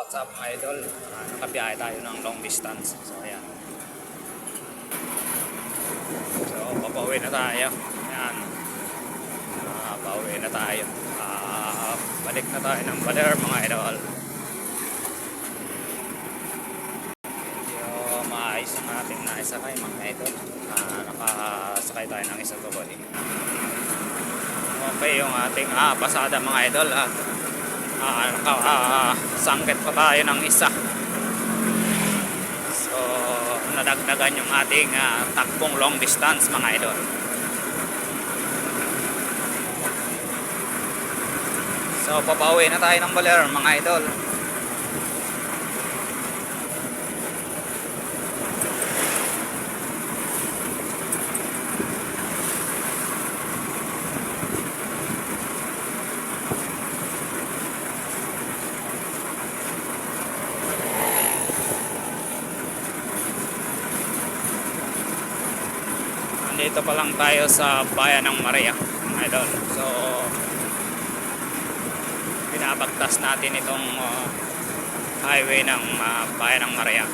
what's up mga idol? Nakabiyahe tayo ng long distance. So ayan. So papauwi na tayo. Ayan. Pauwi na tayo. Balik na tayo ng Baler mga idol. Medyo maayos ang ating naisakay mga idol. Nakasakay tayo ng isang baboy. Okay yung ating pasada mga idol. Nakasangkit pa tayo ng isa. So nadagdagan yung ating takbong long distance mga idol. So papauwi na tayo ng Baler mga idol. Dito pa lang tayo sa bayan ng Maria mga idol. So binabagtas natin itong highway ng bayan ng Maria.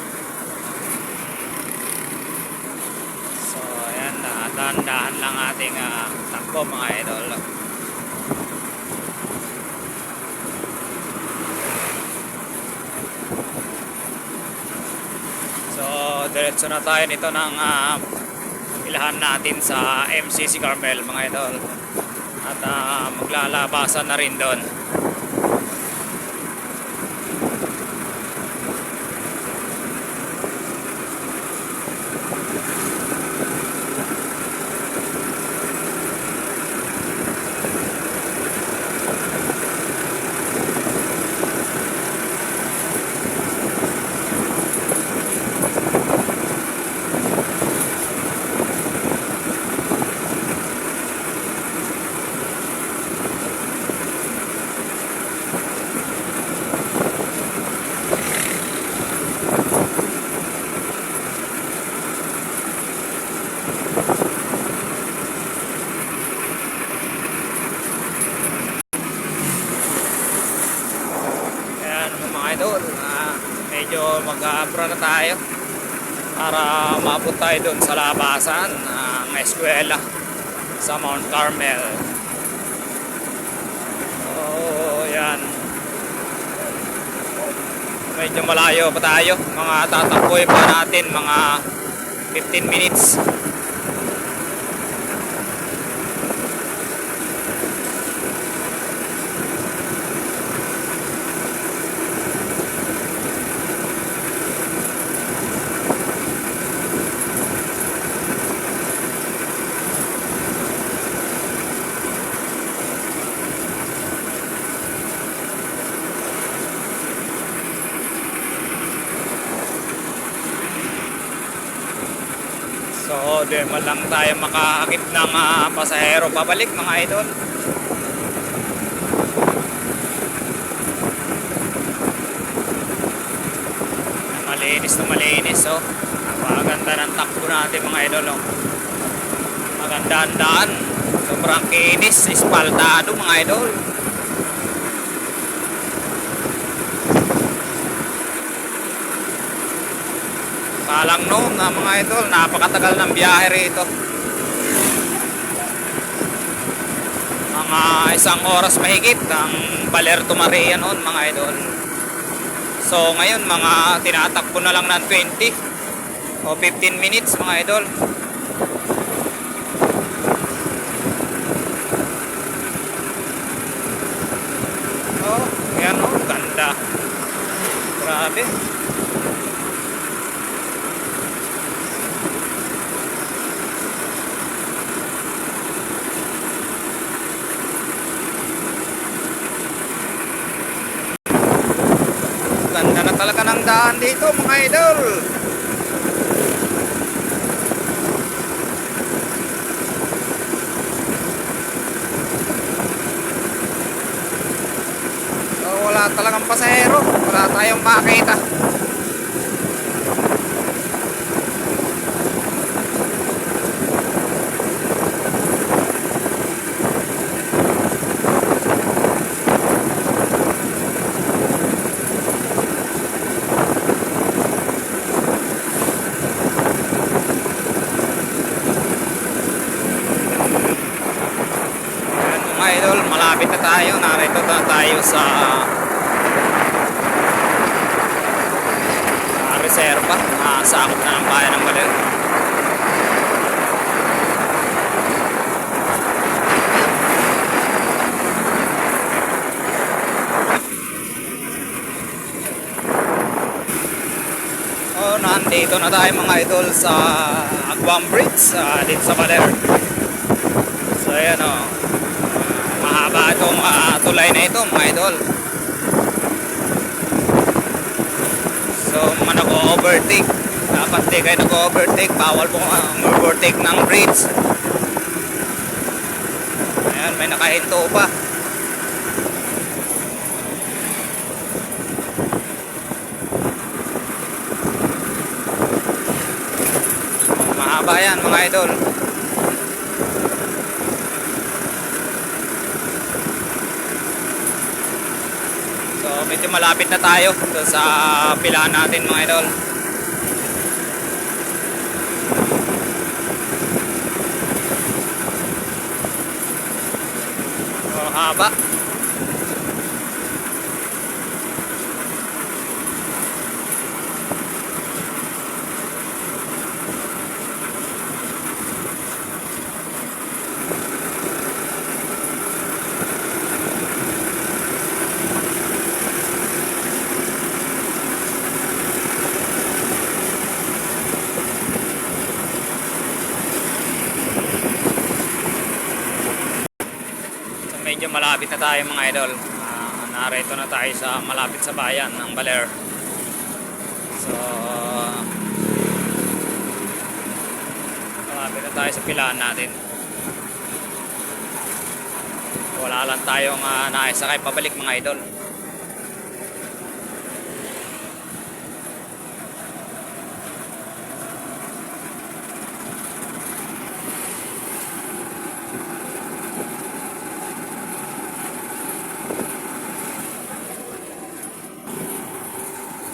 So ayan, dahan-dahan lang ating takbo mga idol. So diretso na tayo nito ng ilahan natin sa MCC Carmel mga idol. At maglalabasan na rin doon. Idol, medyo mag-abra na tayo para maabot tayo doon sa labasan ng eskwela sa Mount Carmel. So yan, medyo malayo pa tayo, mga tatakboy pa natin mga 15 minutes. So di man lang tayo makakakip ng pasahero pabalik mga idol. Malinis na malinis. So napakaganda ng takbo natin mga idol. Maganda ang daan, sobrang kinis, espaltado mga idol. Palang noon na mga idol, napakatagal ng biyahe rito. Mga 1 oras mahigit ang Baler to Maria noon mga idol. So ngayon mga tinatakbo na lang ng 20 o 15 minutes mga idol. Oh, yan o, ganda. Grabe. Ganda na talaga ng daan dito mga idol. So wala talagang pasahero, wala tayong makita. tayo. Narito na tayo sa reserva. Sakop na ng bayan ng Baler. Nandito na tayo mga idol sa Aguam Bridge dito sa Baler. So ayan o, mahaba itong tulay na ito mga idol. So mga nag-overtake, dapat di kayo nag-overtake, bawal po overtake ng bridge. Ayan, may nakahinto pa. Mahaba yan mga idol. So medyo malapit na tayo sa pilahan natin mga idol. So haba. Medyo malapit na tayo mga idol. Narito na tayo sa malapit sa bayan ng Baler. So malapit na tayo sa pilahan natin. Wala lang tayong naisakay pabalik mga idol.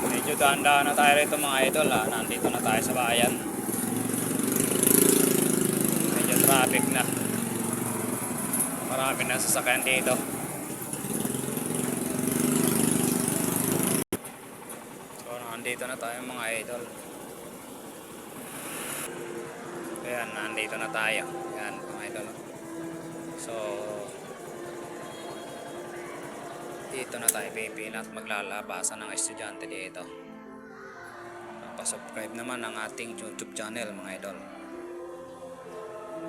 Medyo dahan-dahan na tayo rito mga idol. Nandito na tayo sa bayan. Medyo traffic na. Marami na sasakyan dito. So nandito na tayo mga idol. Ayan, nandito na tayo. Ayan mga idol. So dito na tayo pipila at maglalabasan ng estudyante dito. Pa-subscribe naman ang ating YouTube channel mga idol.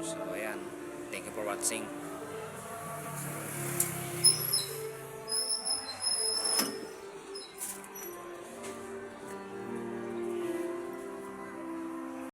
So ayan, thank you for watching.